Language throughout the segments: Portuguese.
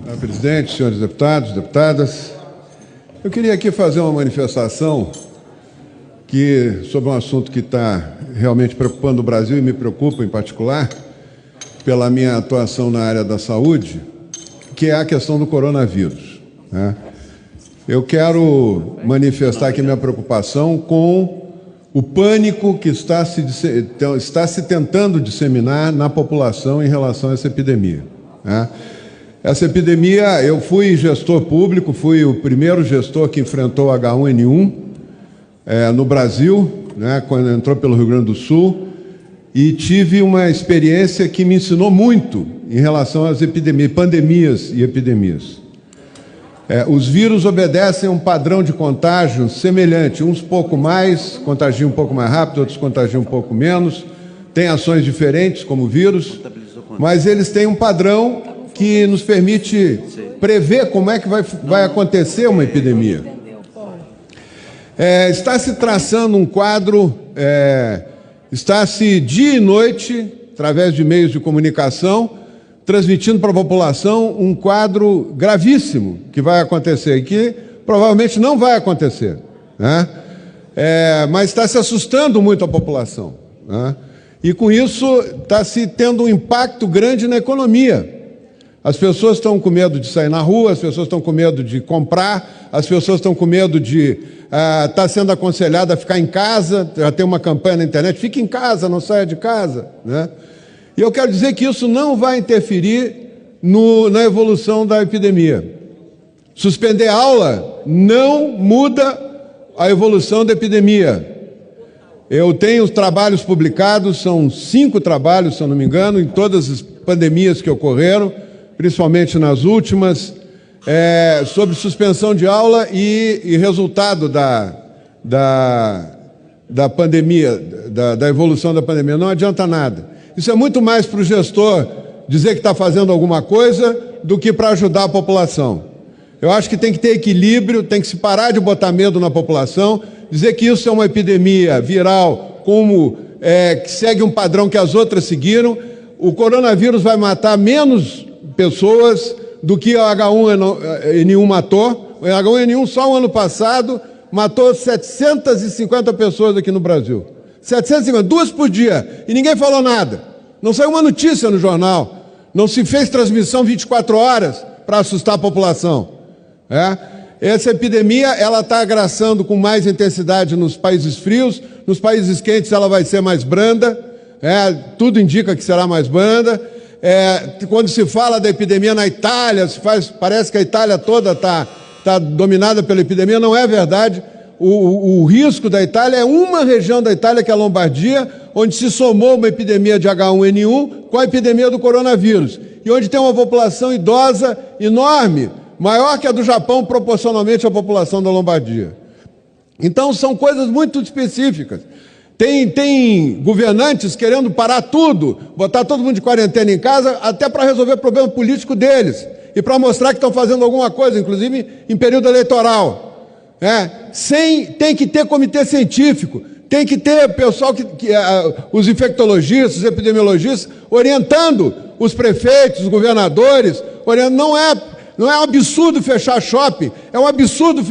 Senhor presidente, senhores deputados, deputadas, eu queria aqui fazer uma manifestação sobre um assunto que está realmente preocupando o Brasil e me preocupa em particular, pela minha atuação na área da saúde, que é a questão do coronavírus, né? Eu quero manifestar aqui minha preocupação com o pânico que está se tentando disseminar na população em relação a essa epidemia, né? Essa epidemia, eu fui gestor público, fui o primeiro gestor que enfrentou o H1N1 no Brasil, né, quando entrou pelo Rio Grande do Sul, e tive uma experiência que me ensinou muito em relação às pandemias e epidemias. Os vírus obedecem a um padrão de contágio semelhante, uns pouco mais, contagiam um pouco mais rápido, outros contagiam um pouco menos, têm ações diferentes como o vírus, mas eles têm um padrão que nos permite prever como é que vai acontecer uma epidemia. Está se traçando um quadro, está-se dia e noite, através de meios de comunicação, transmitindo para a população um quadro gravíssimo que vai acontecer e que provavelmente não vai acontecer, né? Mas está se assustando muito a população, né? E com isso está se tendo um impacto grande na economia. As pessoas estão com medo de sair na rua, as pessoas estão com medo de comprar, as pessoas estão com medo de estar sendo aconselhada a ficar em casa. Já tem uma campanha na internet, fique em casa, não saia de casa, né? E eu quero dizer que isso não vai interferir na evolução da epidemia. Suspender aula não muda a evolução da epidemia. Eu tenho os trabalhos publicados, são 5 trabalhos, se eu não me engano, em todas as pandemias que ocorreram, principalmente nas últimas, sobre suspensão de aula e resultado da pandemia, da evolução da pandemia. Não adianta nada. Isso é muito mais para o gestor dizer que está fazendo alguma coisa do que para ajudar a população. Eu acho que tem que ter equilíbrio, tem que se parar de botar medo na população, dizer que isso é uma epidemia viral, que segue um padrão que as outras seguiram. O coronavírus vai matar menos pessoas do que o H1N1 matou. O H1N1 só o ano passado matou 750 pessoas aqui no Brasil. 750, 2 por dia, e ninguém falou nada. Não saiu uma notícia no jornal, não se fez transmissão 24 horas para assustar a população. Essa epidemia ela está agraçando com mais intensidade nos países frios, nos países quentes ela vai ser mais branda, tudo indica que será mais branda. Quando se fala da epidemia na Itália, parece que a Itália toda está dominada pela epidemia. Não é verdade. O risco da Itália é uma região da Itália, que é a Lombardia, onde se somou uma epidemia de H1N1 com a epidemia do coronavírus, e onde tem uma população idosa enorme, maior que a do Japão, proporcionalmente à população da Lombardia. Então, são coisas muito específicas. Tem governantes querendo parar tudo, botar todo mundo de quarentena em casa, até para resolver o problema político deles, e para mostrar que estão fazendo alguma coisa, inclusive em período eleitoral. Tem que ter comitê científico, tem que ter pessoal, os infectologistas, os epidemiologistas, orientando os prefeitos, os governadores, não é um absurdo fechar shopping, é um absurdo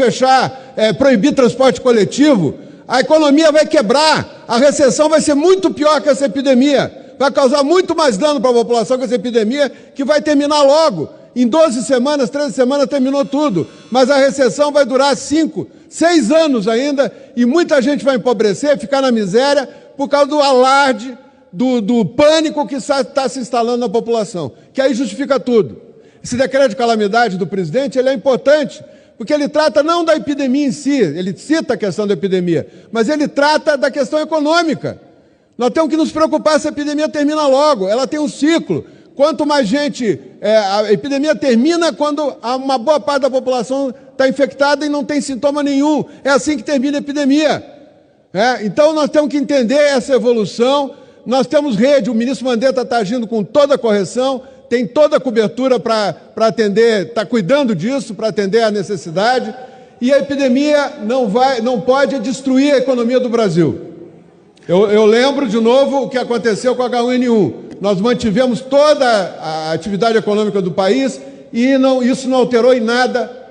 proibir transporte coletivo. A economia vai quebrar, a recessão vai ser muito pior que essa epidemia, vai causar muito mais dano para a população que essa epidemia, que vai terminar logo. Em 12 semanas, 13 semanas terminou tudo, mas a recessão vai durar 5, 6 anos ainda, e muita gente vai empobrecer, ficar na miséria, por causa do alarde, do pânico que está se instalando na população, que aí justifica tudo. Esse decreto de calamidade do presidente, ele é importante, porque ele trata não da epidemia em si, ele cita a questão da epidemia, mas ele trata da questão econômica. Nós temos que nos preocupar se a epidemia termina logo, ela tem um ciclo. Quanto mais gente... a epidemia termina quando uma boa parte da população está infectada e não tem sintoma nenhum. É assim que termina a epidemia. Então, nós temos que entender essa evolução. Nós temos rede, o ministro Mandetta está agindo com toda a correção, tem toda a cobertura para atender, está cuidando disso, para atender a necessidade. E a epidemia não pode destruir a economia do Brasil. Eu lembro de novo o que aconteceu com a H1N1. Nós mantivemos toda a atividade econômica do país e isso não alterou em nada